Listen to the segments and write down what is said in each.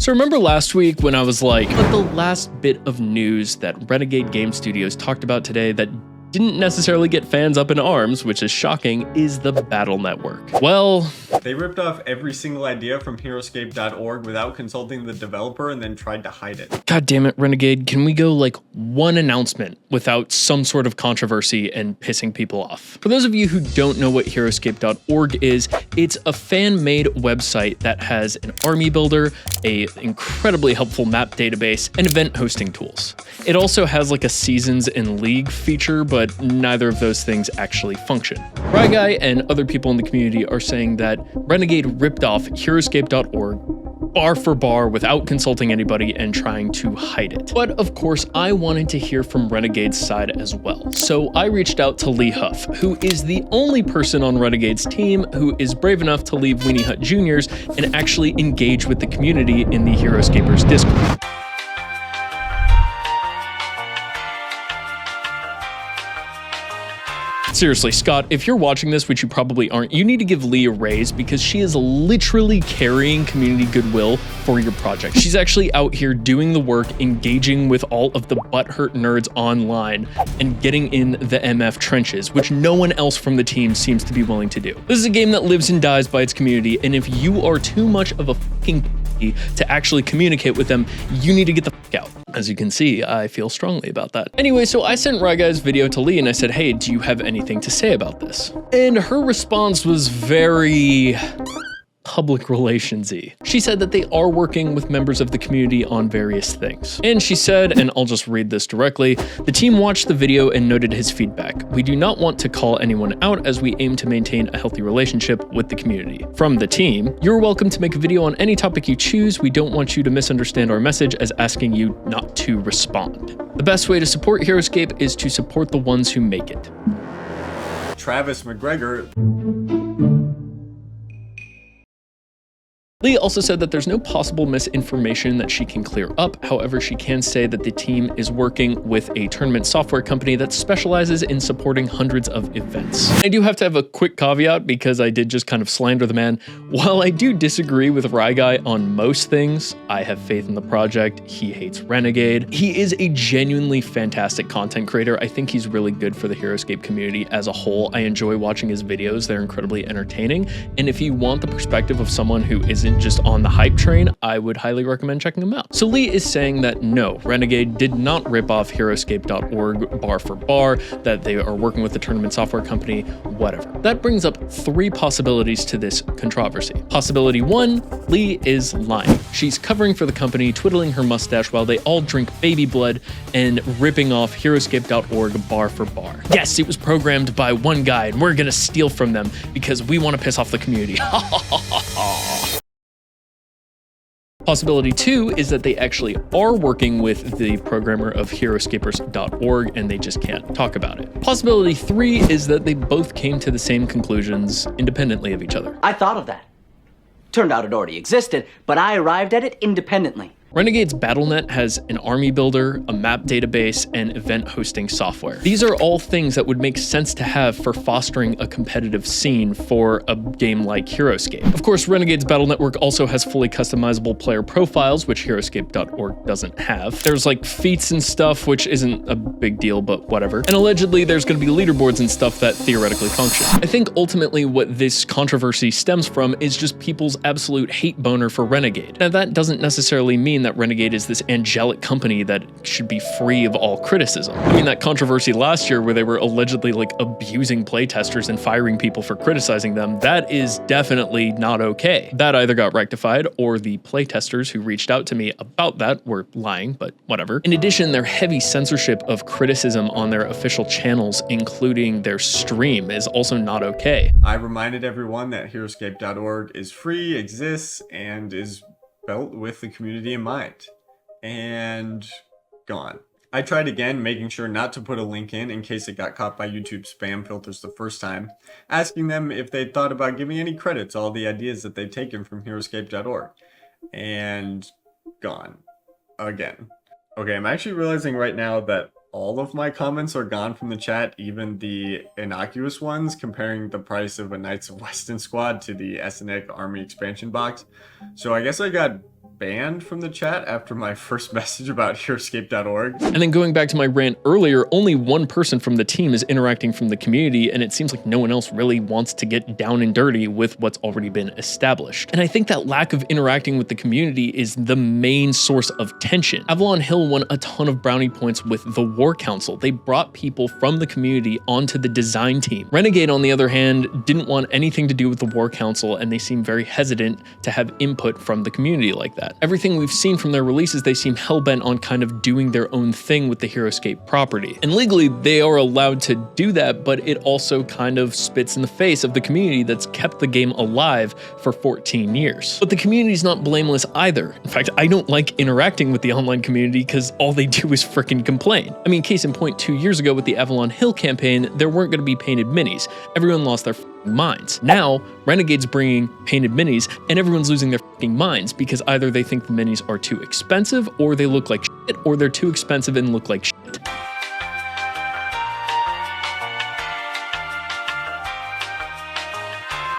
So remember last week when I was like, but the last bit of news that Renegade Game Studios talked about today that didn't necessarily get fans up in arms, which is shocking, is the Battle Network. Well, they ripped off every single idea from Heroscape.org without consulting the developer and then tried to hide it. God damn it, Renegade, can we go like one announcement without some sort of controversy and pissing people off? For those of you who don't know what Heroscape.org is, it's a fan-made website that has an army builder, a incredibly helpful map database, and event hosting tools. It also has like a seasons and league feature, but neither of those things actually function. Ryguy and other people in the community are saying that Renegade ripped off Heroscape.org bar for bar without consulting anybody and trying to hide it. But of course, I wanted to hear from Renegade's side as well. So I reached out to Lee Huff, who is the only person on Renegade's team who is brave enough to leave Weenie Hut Juniors and actually engage with the community in the Heroscapers Discord. Seriously, Scott, if you're watching this, which you probably aren't, you need to give Lee a raise because she is literally carrying community goodwill for your project. She's actually out here doing the work, engaging with all of the butthurt nerds online, and getting in the MF trenches, which no one else from the team seems to be willing to do. This is a game that lives and dies by its community, and if you are too much of a fucking pussy to actually communicate with them, you need to get the fuck out. As you can see, I feel strongly about that. Anyway, so I sent Ryguy's video to Lee and I said, hey, do you have anything to say about this? And her response was very public relations-y. She said that they are working with members of the community on various things. And she said, and I'll just read this directly, the team watched the video and noted his feedback. We do not want to call anyone out as we aim to maintain a healthy relationship with the community. From the team, you're welcome to make a video on any topic you choose. We don't want you to misunderstand our message as asking you not to respond. The best way to support Heroscape is to support the ones who make it. Travis McGregor. Lee also said that there's no possible misinformation that she can clear up. However, she can say that the team is working with a tournament software company that specializes in supporting hundreds of events. I do have to have a quick caveat because I did just kind of slander the man. While I do disagree with Ryguy on most things, I have faith in the project. He hates Renegade. He is a genuinely fantastic content creator. I think he's really good for the Heroscape community as a whole. I enjoy watching his videos. They're incredibly entertaining. And if you want the perspective of someone who isn't just on the hype train, I would highly recommend checking them out. So Lee is saying that no, Renegade did not rip off Heroscape.org bar for bar, that they are working with the tournament software company, whatever. That brings up three possibilities to this controversy. Possibility one, Lee is lying. She's covering for the company, twiddling her mustache while they all drink baby blood and ripping off Heroscape.org bar for bar. Yes, it was programmed by one guy and we're gonna steal from them because we want to piss off the community. Possibility two is that they actually are working with the programmer of Heroscapers.org and they just can't talk about it. Possibility three is that they both came to the same conclusions independently of each other. I thought of that. Turned out it already existed, but I arrived at it independently. Renegade's BattleNet has an army builder, a map database, and event hosting software. These are all things that would make sense to have for fostering a competitive scene for a game like Heroscape. Of course, Renegade's Battle Network also has fully customizable player profiles, which Heroscape.org doesn't have. There's like feats and stuff, which isn't a big deal, but whatever. And allegedly, there's going to be leaderboards and stuff that theoretically function. I think ultimately what this controversy stems from is just people's absolute hate boner for Renegade. Now, that doesn't necessarily mean that Renegade is this angelic company that should be free of all criticism. I mean, that controversy last year where they were allegedly like abusing playtesters and firing people for criticizing them, that is definitely not okay. That either got rectified or the playtesters who reached out to me about that were lying, but whatever. In addition, their heavy censorship of criticism on their official channels, including their stream, is also not okay. I reminded everyone that Heroscape.org is free, exists, and is built with the community in mind, and gone. I tried again, making sure not to put a link in case it got caught by YouTube spam filters the first time, asking them if they'd thought about giving any credit to all the ideas that they've taken from Heroscape.org, and gone. Again. Okay, I'm actually realizing right now that all of my comments are gone from the chat, even the innocuous ones, comparing the price of a Knights of Weston squad to the Ethnic Army expansion box. So I guess I got banned from the chat after my first message about heroscape.org. And then going back to my rant earlier, only one person from the team is interacting from the community, and it seems like no one else really wants to get down and dirty with what's already been established. And I think that lack of interacting with the community is the main source of tension. Avalon Hill won a ton of brownie points with the War Council. They brought people from the community onto the design team. Renegade, on the other hand, didn't want anything to do with the War Council, and they seem very hesitant to have input from the community like that. Everything we've seen from their releases, they seem hell-bent on kind of doing their own thing with the Heroscape property. And legally, they are allowed to do that, but it also kind of spits in the face of the community that's kept the game alive for 14 years. But the community's not blameless either. In fact, I don't like interacting with the online community because all they do is frickin' complain. I mean, case in point, 2 years ago with the Avalon Hill campaign, there weren't going to be painted minis. Everyone lost their minds. Now, Renegade's bringing painted minis, and everyone's losing their minds because either they think the minis are too expensive, or they look like shit, or they're too expensive and look like shit.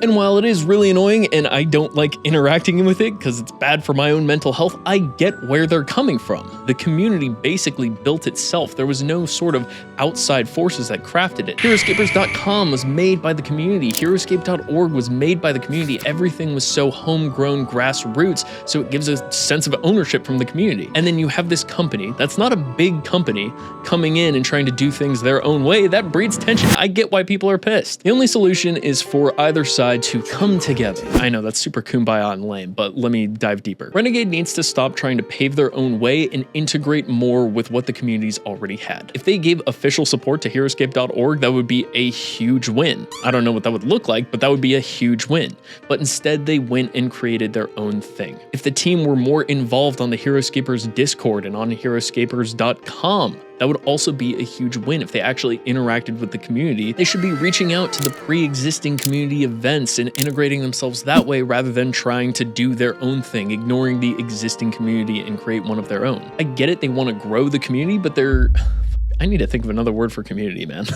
And while it is really annoying and I don't like interacting with it because it's bad for my own mental health, I get where they're coming from. The community basically built itself. There was no sort of outside forces that crafted it. Heroscapers.com was made by the community. Heroscape.org was made by the community. Everything was so homegrown grassroots, so it gives a sense of ownership from the community. And then you have this company that's not a big company coming in and trying to do things their own way. That breeds tension. I get why people are pissed. The only solution is for either side to come together. I know that's super kumbaya and lame, but let me dive deeper. Renegade needs to stop trying to pave their own way and integrate more with what the community's already had. If they gave official support to heroscape.org, that would be a huge win. I don't know what that would look like, but that would be a huge win. But instead, they went and created their own thing. If the team were more involved on the Heroscapers Discord and on heroscapers.com, that would also be a huge win. If they actually interacted with the community, they should be reaching out to the pre-existing community events and integrating themselves that way rather than trying to do their own thing, ignoring the existing community and create one of their own. I get it, they want to grow the community, but I need to think of another word for community, man.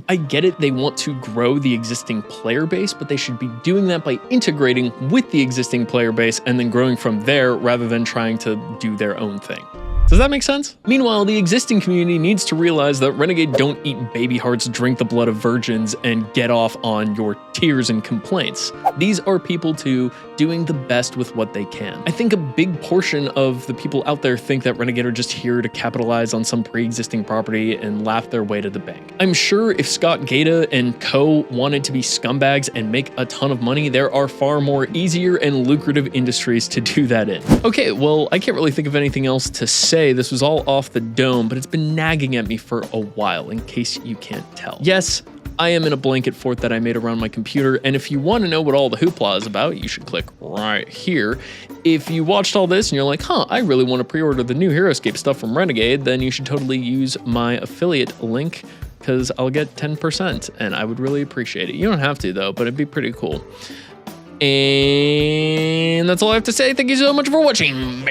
I get it, they want to grow the existing player base, but they should be doing that by integrating with the existing player base and then growing from there rather than trying to do their own thing. Does that make sense? Meanwhile, the existing community needs to realize that Renegade don't eat baby hearts, drink the blood of virgins, and get off on your tears and complaints. These are people too doing the best with what they can. I think a big portion of the people out there think that Renegade are just here to capitalize on some pre-existing property and laugh their way to the bank. I'm sure if Scott Gata and co wanted to be scumbags and make a ton of money, there are far more easier and lucrative industries to do that in. Okay, well, I can't really think of anything else to say. This was all off the dome, but it's been nagging at me for a while, in case you can't tell. Yes, I am in a blanket fort that I made around my computer, and if you want to know what all the hoopla is about, you should click right here. If you watched all this and you're like, huh, I really want to pre-order the new Heroscape stuff from Renegade, then you should totally use my affiliate link, because I'll get 10%, and I would really appreciate it. You don't have to, though, but it'd be pretty cool. And that's all I have to say. Thank you so much for watching.